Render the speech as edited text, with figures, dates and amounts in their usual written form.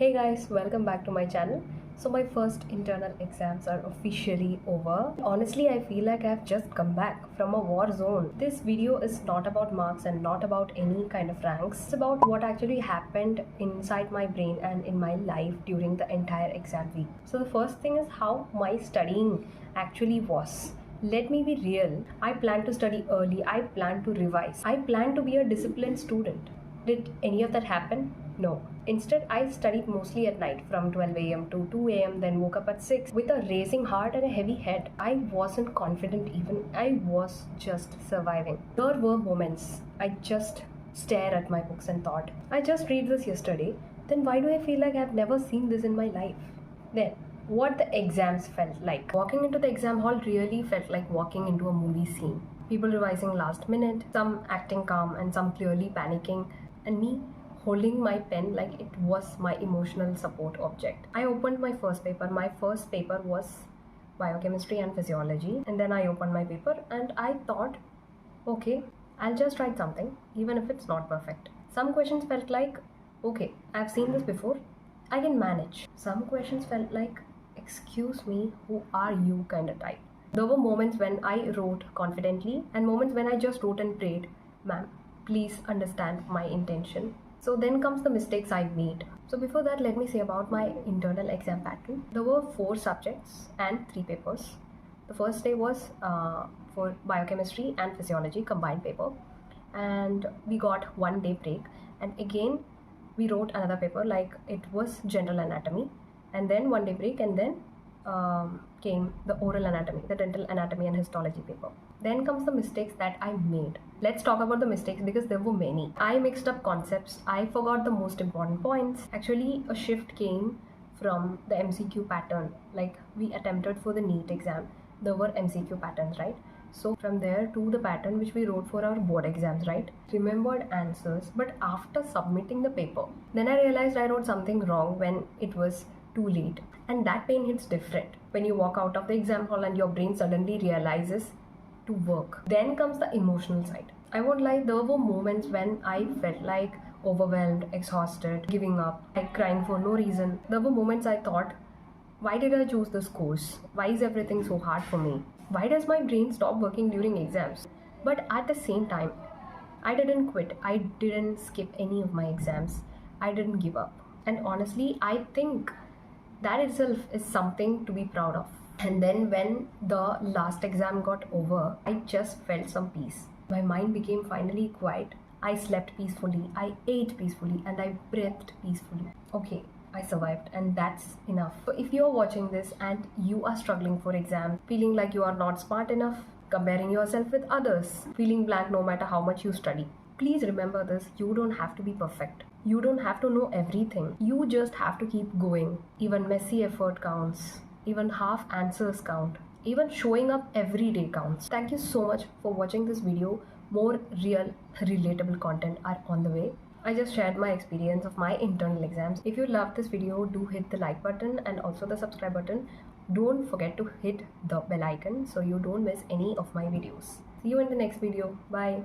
Hey guys, welcome back to my channel. So my first internal exams are officially over. Honestly, I feel like I've just come back from a war zone. This video is not about marks and not about any kind of ranks. It's about what actually happened inside my brain and in my life during the entire exam week. So the first thing is how my studying actually was. Let me be real. I plan to study early. I plan to revise. I plan to be a disciplined student. Did any of that happen? No. Instead, I studied mostly at night from 12 a.m. to 2 a.m., then woke up at 6 with a racing heart and a heavy head. I wasn't confident even. I was just surviving. There were moments I just stare at my books and thought, I just read this yesterday, then why do I feel like I've never seen this in my life? Then, what the exams felt like. Walking into the exam hall really felt like walking into a movie scene. People revising last minute, some acting calm and some clearly panicking, and me holding my pen like it was my emotional support object. I opened my first paper. My first paper was biochemistry and physiology, and then I opened my paper and I thought, okay, I'll just write something even if it's not perfect. Some questions felt like, okay, I've seen this before, I can manage. Some questions felt like, excuse me, who are you kind of type. There were moments when I wrote confidently and moments when I just wrote and prayed, ma'am, please understand my intention. So then comes the mistakes I made. So before that, let me say about my internal exam pattern. There were 4 subjects and 3 papers. The first day was for biochemistry and physiology combined paper, and we got 1 day break, and again we wrote another paper like it was general anatomy, and then 1 day break, and then came the oral anatomy, the dental anatomy and histology paper. Then comes the mistakes that I made. Let's talk about the mistakes because there were many. I mixed up concepts. I forgot the most important points. Actually, a shift came from the MCQ pattern. Like we attempted for the NEET exam, there were MCQ patterns, right? So from there to the pattern which we wrote for our board exams, right? Remembered answers, but after submitting the paper, then I realized I wrote something wrong when it was too late. And that pain hits different when you walk out of the exam hall and your brain suddenly realizes to work. Then comes the emotional side. I won't lie, there were moments when I felt like overwhelmed, exhausted, giving up, like crying for no reason. There were moments I thought, why did I choose this course? Why is everything so hard for me? Why does my brain stop working during exams? But at the same time, I didn't quit. I didn't skip any of my exams. I didn't give up. And honestly, I think that itself is something to be proud of. And then when the last exam got over, I just felt some peace. My mind became finally quiet. I slept peacefully, I ate peacefully, and I breathed peacefully. Okay, I survived, and that's enough. So if you're watching this and you are struggling for exams, feeling like you are not smart enough, comparing yourself with others, feeling blank no matter how much you study, please remember this, you don't have to be perfect. You don't have to know everything. You just have to keep going. Even messy effort counts. Even half answers count. Even showing up every day counts. Thank you so much for watching this video. More real, relatable content are on the way. I just shared my experience of my internal exams. If you love this video, do hit the like button and also the subscribe button. Don't forget to hit the bell icon so you don't miss any of my videos. See you in the next video. Bye.